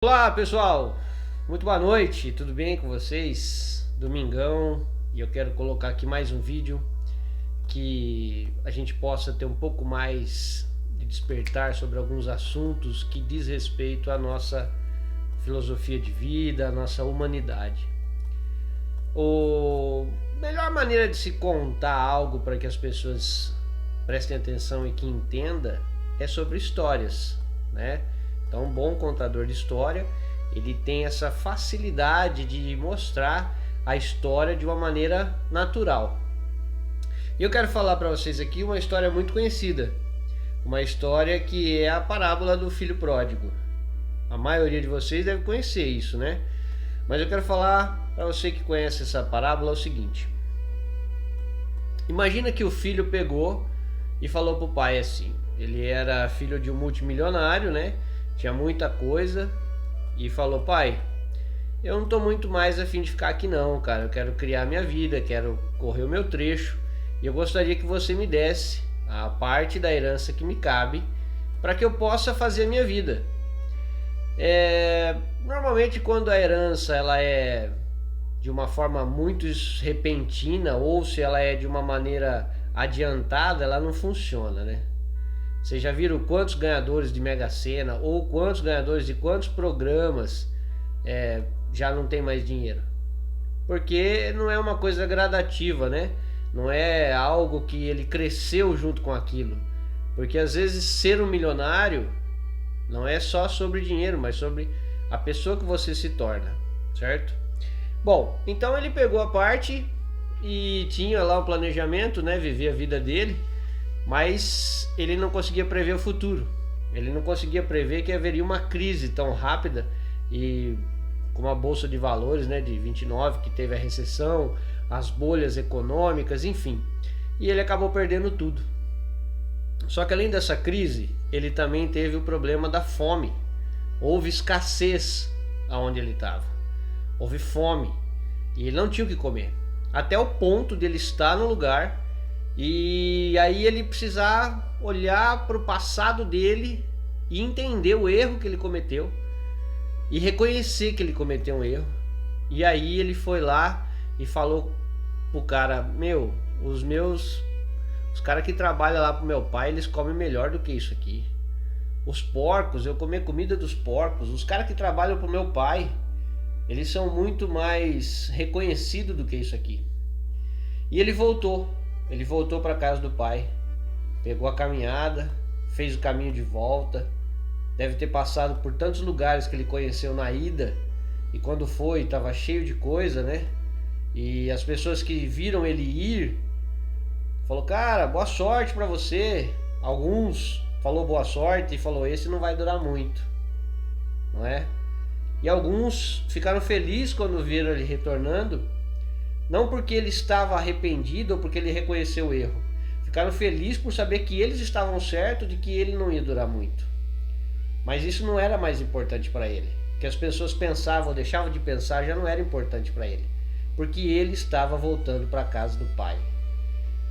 Olá pessoal, muito boa noite, tudo bem com vocês? Domingão, e eu quero colocar aqui mais um vídeo que a gente possa ter um pouco mais de despertar sobre alguns assuntos que diz respeito à nossa filosofia de vida, à nossa humanidade. A melhor maneira de se contar algo para que as pessoas prestem atenção e que entenda é sobre histórias, né? Então, um bom contador de história, ele tem essa facilidade de mostrar a história de uma maneira natural. E eu quero falar para vocês aqui uma história muito conhecida, uma história que é a parábola do filho pródigo. A maioria de vocês deve conhecer isso, né? Mas eu quero falar para você que conhece essa parábola o seguinte: imagina que o filho pegou e falou para o pai assim. Ele era filho de um multimilionário, né? Tinha muita coisa e falou: pai, eu não tô muito mais a fim de ficar aqui não, cara. Eu quero criar minha vida, quero correr o meu trecho e eu gostaria que você me desse a parte da herança que me cabe para que eu possa fazer a minha vida. Normalmente quando a herança ela é de uma forma muito repentina ou se ela é de uma maneira adiantada, ela não funciona, né? Vocês já viram quantos ganhadores de Mega Sena ou quantos ganhadores de quantos programas já não tem mais dinheiro? Porque não é uma coisa gradativa, né? Não é algo que ele cresceu junto com aquilo. Porque às vezes ser um milionário não é só sobre dinheiro, mas sobre a pessoa que você se torna, certo? Bom, então ele pegou a parte e tinha lá um planejamento, né? Viver a vida dele. Mas ele não conseguia prever o futuro. Ele não conseguia prever que haveria uma crise tão rápida e como a bolsa de valores, né, de 29, que teve a recessão, as bolhas econômicas, enfim. E ele acabou perdendo tudo. Só que além dessa crise, ele também teve o problema da fome. Houve escassez aonde ele estava. Houve fome e ele não tinha o que comer. Até o ponto de ele estar no lugar e aí ele precisar olhar para o passado dele e entender o erro que ele cometeu e reconhecer que ele cometeu um erro. E aí ele foi lá e falou pro cara: meu, os caras que trabalham lá pro meu pai, eles comem melhor do que isso aqui. Os porcos, eu comi a comida dos porcos. Os caras que trabalham pro meu pai, eles são muito mais reconhecidos do que isso aqui. E ele voltou para casa do pai, pegou a caminhada, fez o caminho de volta, deve ter passado por tantos lugares que ele conheceu na ida, e quando foi estava cheio de coisa, né? E as pessoas que viram ele ir falou: cara, boa sorte para você. Alguns falou boa sorte e falou: esse não vai durar muito, não é? E alguns ficaram felizes quando viram ele retornando, não porque ele estava arrependido ou porque ele reconheceu o erro. Ficaram felizes por saber que eles estavam certos de que ele não ia durar muito. Mas isso não era mais importante para ele. O que as pessoas pensavam ou deixavam de pensar já não era importante para ele. Porque ele estava voltando para a casa do pai.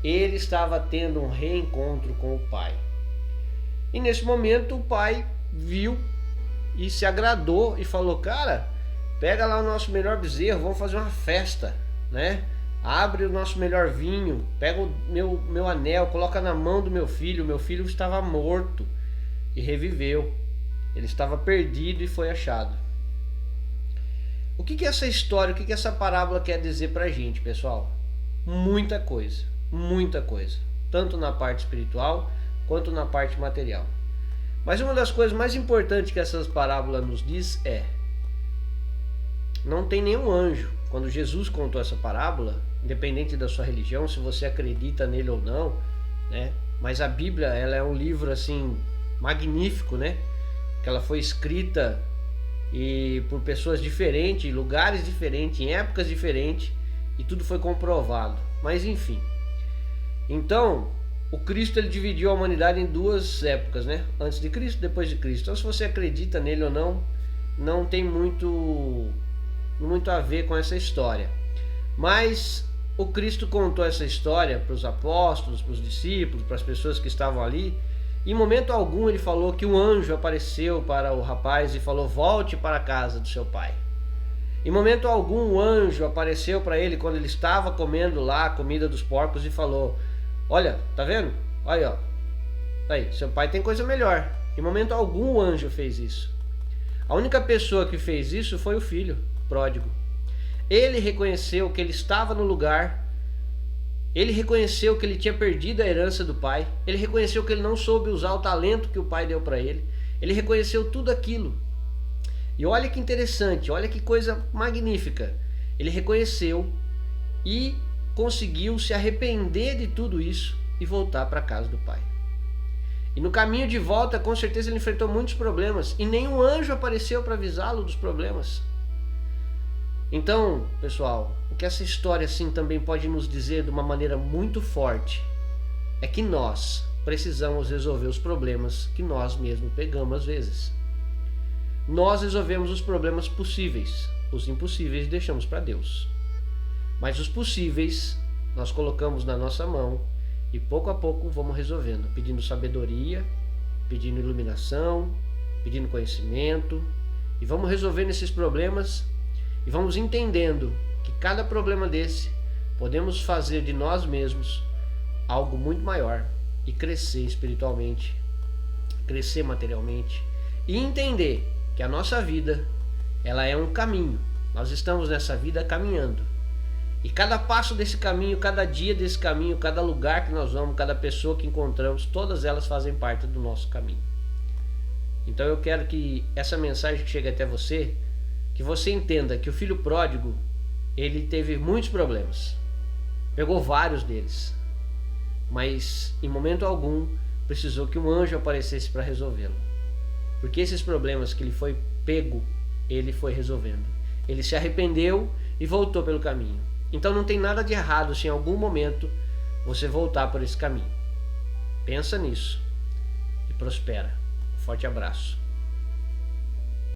Ele estava tendo um reencontro com o pai. E nesse momento o pai viu e se agradou e falou: cara, pega lá o nosso melhor bezerro, vamos fazer uma festa, né? Abre o nosso melhor vinho, pega o meu anel, coloca na mão do meu filho. Meu filho estava morto e reviveu. Ele estava perdido e foi achado. O que essa história, o que essa parábola quer dizer pra gente, pessoal? Muita coisa, tanto na parte espiritual quanto na parte material. Mas uma das coisas mais importantes que essa parábola nos diz é: não tem nenhum anjo. Quando Jesus contou essa parábola, independente da sua religião, se você acredita nele ou não, né? Mas a Bíblia, ela é um livro assim magnífico, né? Que ela foi escrita e por pessoas diferentes, em lugares diferentes, em épocas diferentes, e tudo foi comprovado. Mas enfim. Então, o Cristo ele dividiu a humanidade em duas épocas, né? Antes de Cristo, depois de Cristo. Então, se você acredita nele ou não, não tem muito a ver com essa história. Mas o Cristo contou essa história para os apóstolos, para os discípulos, para as pessoas que estavam ali, Em momento algum ele falou que um anjo apareceu para o rapaz e falou: volte para a casa do seu pai. Em momento algum o anjo apareceu para ele quando ele estava comendo lá a comida dos porcos e falou: olha, tá vendo? Olha, ó, aí, seu pai tem coisa melhor. Em momento algum o anjo fez isso. A única pessoa que fez isso foi o filho pródigo. Ele reconheceu que ele estava no lugar. Ele reconheceu que ele tinha perdido a herança do pai. Ele reconheceu que ele não soube usar o talento que o pai deu para ele. Ele reconheceu tudo aquilo. E olha que interessante, olha que coisa magnífica. Ele reconheceu e conseguiu se arrepender de tudo isso e voltar para a casa do pai. E no caminho de volta, com certeza ele enfrentou muitos problemas e nenhum anjo apareceu para avisá-lo dos problemas. Então, pessoal, o que essa história assim também pode nos dizer de uma maneira muito forte é que nós precisamos resolver os problemas que nós mesmos pegamos às vezes. Nós resolvemos os problemas possíveis, os impossíveis deixamos para Deus. Mas os possíveis nós colocamos na nossa mão e pouco a pouco vamos resolvendo, pedindo sabedoria, pedindo iluminação, pedindo conhecimento, e vamos resolvendo esses problemas e vamos entendendo que cada problema desse podemos fazer de nós mesmos algo muito maior e crescer espiritualmente, crescer materialmente e entender que a nossa vida, ela é um caminho. Nós estamos nessa vida caminhando. E cada passo desse caminho, cada dia desse caminho, cada lugar que nós vamos, cada pessoa que encontramos, todas elas fazem parte do nosso caminho. Então eu quero que essa mensagem que chegue até você, que você entenda que o filho pródigo, ele teve muitos problemas. Pegou vários deles. Mas em momento algum precisou que um anjo aparecesse para resolvê-lo. Porque esses problemas que ele foi pego, ele foi resolvendo. Ele se arrependeu e voltou pelo caminho. Então não tem nada de errado se em algum momento você voltar por esse caminho. Pensa nisso e prospera. Um forte abraço.